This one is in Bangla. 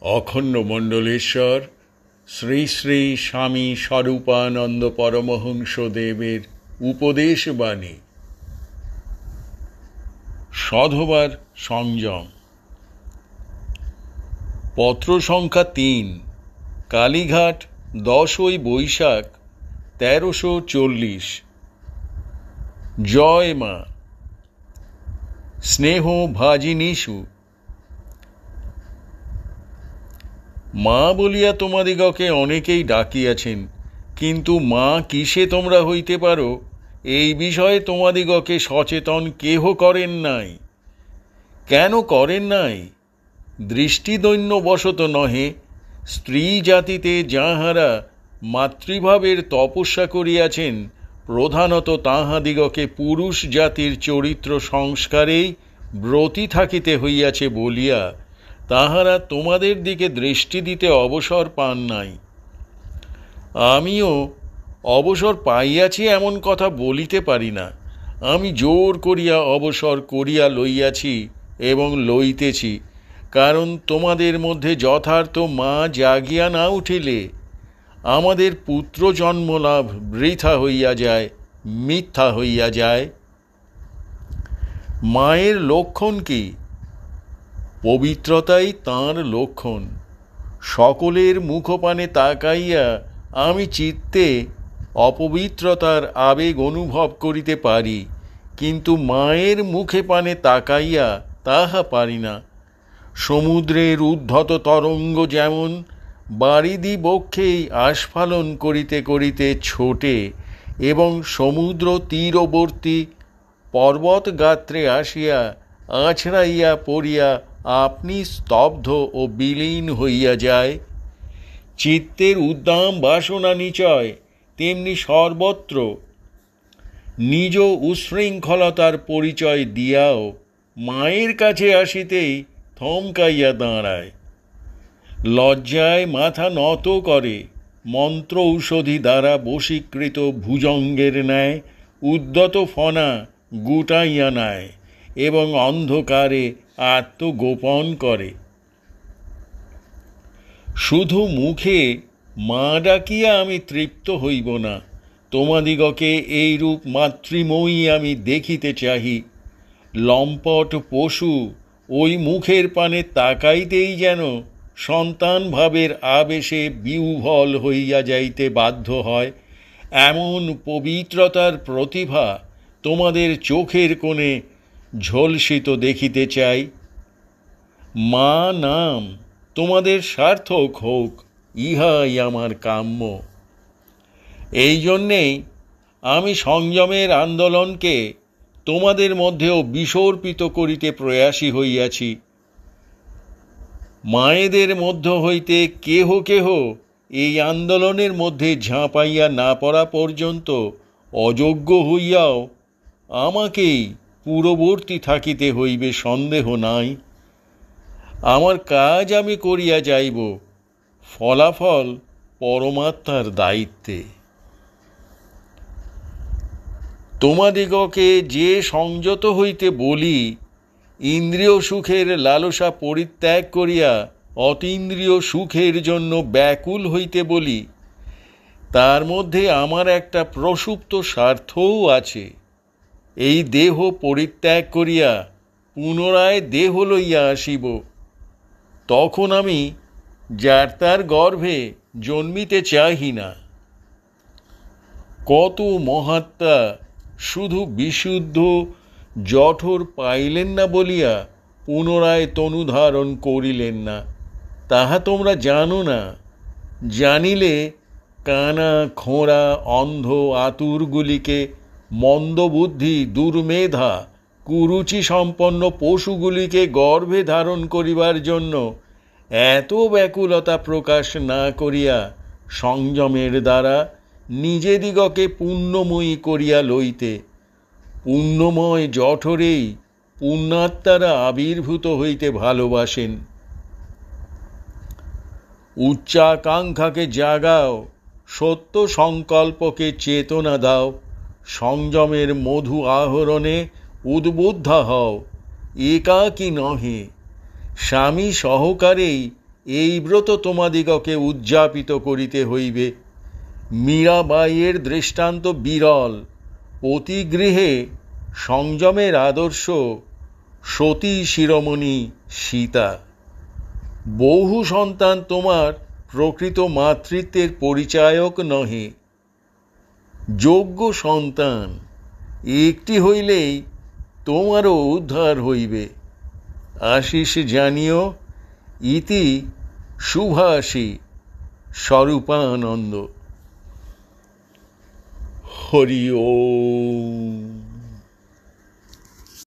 অখণ্ড মণ্ডলেশ্বর শ্রী শ্রী স্বামী স্বরূপানন্দ পরমহংস দেবের উপদেশ বাণী। সধবার সংযম। পত্র সংখ্যা ৩, কালীঘাট, 10ই বৈশাখ 1340। জয় মা। স্নেহ ভাজিনীষু। মা বলিয়া তোমাদিগকে অনেকেই ডাকিয়াছেন, কিন্তু মা কিসে তোমরা হইতে পারো এই বিষয়ে তোমাদিগকে সচেতন কেহ করেন নাই। কেন করেন নাই? দৃষ্টিদৈন্যবশত নহে, স্ত্রী জাতিতে যাহারা মাতৃভাবের তপস্যা করিয়াছেন, প্রধানত তাহাদিগকে পুরুষ জাতির চরিত্র সংস্কারেই ব্রতী থাকিতে হইয়াছে বলিয়া তাহারা তোমাদের দিকে দৃষ্টি দিতে অবসর পান নাই। আমিও অবসর পাইয়াছি এমন কথা বলিতে পারি না। আমি জোর করিয়া অবসর করিয়া লইয়াছি এবং লইতেছি, কারণ তোমাদের মধ্যে যথার্থ মা জাগিয়া না উঠিলে আমাদের পুত্র জন্মলাভ বৃথা হইয়া যায়, মিথ্যা হইয়া যায়। মায়ের লক্ষণ কি? পবিত্রতাই তাঁর লক্ষণ। সকলের মুখপানে তাকাইয়া আমি চিত্তে অপবিত্রতার আবেগ অনুভব করিতে পারি, কিন্তু মায়ের মুখে পানে তাকাইয়া তাহা পারি না। সমুদ্রের উদ্ধত তরঙ্গ যেমন বারিধি বক্ষেই আস্ফালন করিতে করিতে ছোটে এবং সমুদ্র তীরবর্তী পর্বত গাত্রে আসিয়া আছড়াইয়া পড়িয়া আপনি স্তব্ধ ও বিলীন হইয়া যায়, চিত্তের উদ্দাম বাসনা নিচয় তেমনি সর্বত্র নিজ উশৃঙ্খলতার পরিচয় দিয়াও মায়ের কাছে আসিতেই থমকাইয়া দাঁড়ায়, লজ্জায় মাথা নত করে, মন্ত্র ঔষধি দ্বারা বশীকৃত ভুজঙ্গের ন্যায় উদ্যত ফনা গুটাইয়া নেয় এবং অন্ধকারে আত্মগোপন করে। শুধু মুখে মা ডাকিয়া আমি তৃপ্ত হইব না, তোমাদিগকে এইরূপ মাতৃময়ী আমি দেখিতে চাহি। লম্পট পশু ওই মুখের পানে তাকাইতেই যেন সন্তান ভাবের আবেশে বিহ্বল হইয়া যাইতে বাধ্য হয়, এমন পবিত্রতার প্রতিভা তোমাদের চোখের কোণে ঝলসিত দেখিতে চাই। মা নাম তোমাদের সার্থক হোক, ইহাই আমার কাম্য। এই জন্যেই আমি সংযমের আন্দোলনকে তোমাদের মধ্যেও বিসর্পিত করিতে প্রয়াসী হইয়াছি। মায়েদের মধ্য হইতে কেহ কেহ এই আন্দোলনের মধ্যে ঝাঁপাইয়া না পড়া পর্যন্ত অযোগ্য হইয়াও আমাকেই পূর্ববর্তী থাকিতে হইবে সন্দেহ নাই। আমার কাজ আমি করিয়া যাইব, ফলাফল পরমাত্মার দায়িত্বে। তোমাদিগকে যে সংযত হইতে বলি, ইন্দ্রিয় সুখের লালসা পরিত্যাগ করিয়া অতীন্দ্রিয় সুখের জন্য ব্যাকুল হইতে বলি, তার মধ্যে আমার একটা প্রসুপ্ত স্বার্থও আছে। এই দেহ পরিত্যাগ করিয়া পুনরায় দেহ লইয়া আসিব, তখন আমি যার তার গর্ভে জন্মিতে চাহি না। কত মহাত্মা শুধু বিশুদ্ধ জঠর পাইলেন না বলিয়া পুনরায় তনু ধারণ করিলেন না, তাহা তোমরা জানো না। জানিলে কানা খোঁড়া অন্ধ আতুরগুলিকে, মন্দবুদ্ধি দুর্মেধা কুরুচি সম্পন্ন পশুগুলিকে গর্ভে ধারণ করিবার জন্য এত ব্যাকুলতা প্রকাশ না করিয়া সংযমের দ্বারা নিজেদিগকে পুণ্যময়ী করিয়া লইতে, পুণ্যময় জঠরেই পুণ্যাত্মারা আবির্ভূত হইতে ভালোবাসেন। উচ্চাকাঙ্ক্ষাকে জাগাও, সত্য সংকল্পকে চেতনা দাও, সংযমের মধু আহরণে উদ্বুদ্ধা হও। একাকী নহে, স্বামী সহকারেই এই ব্রত তোমাদিগকে উদযাপিত করিতে হইবে। মীরাবাইয়ের দৃষ্টান্ত বিরল। অতি গৃহে সংযমের আদর্শ সতী শিরোমণি সীতা। বহু সন্তান তোমার প্রকৃত মাতৃত্বের পরিচায়ক নহে। যোগ্য সন্তান একটি হইলেই তোমারও উদ্ধার হইবে। আশিস জানিও। ইতি শুভাশী স্বরূপানন্দ। হরি ওম।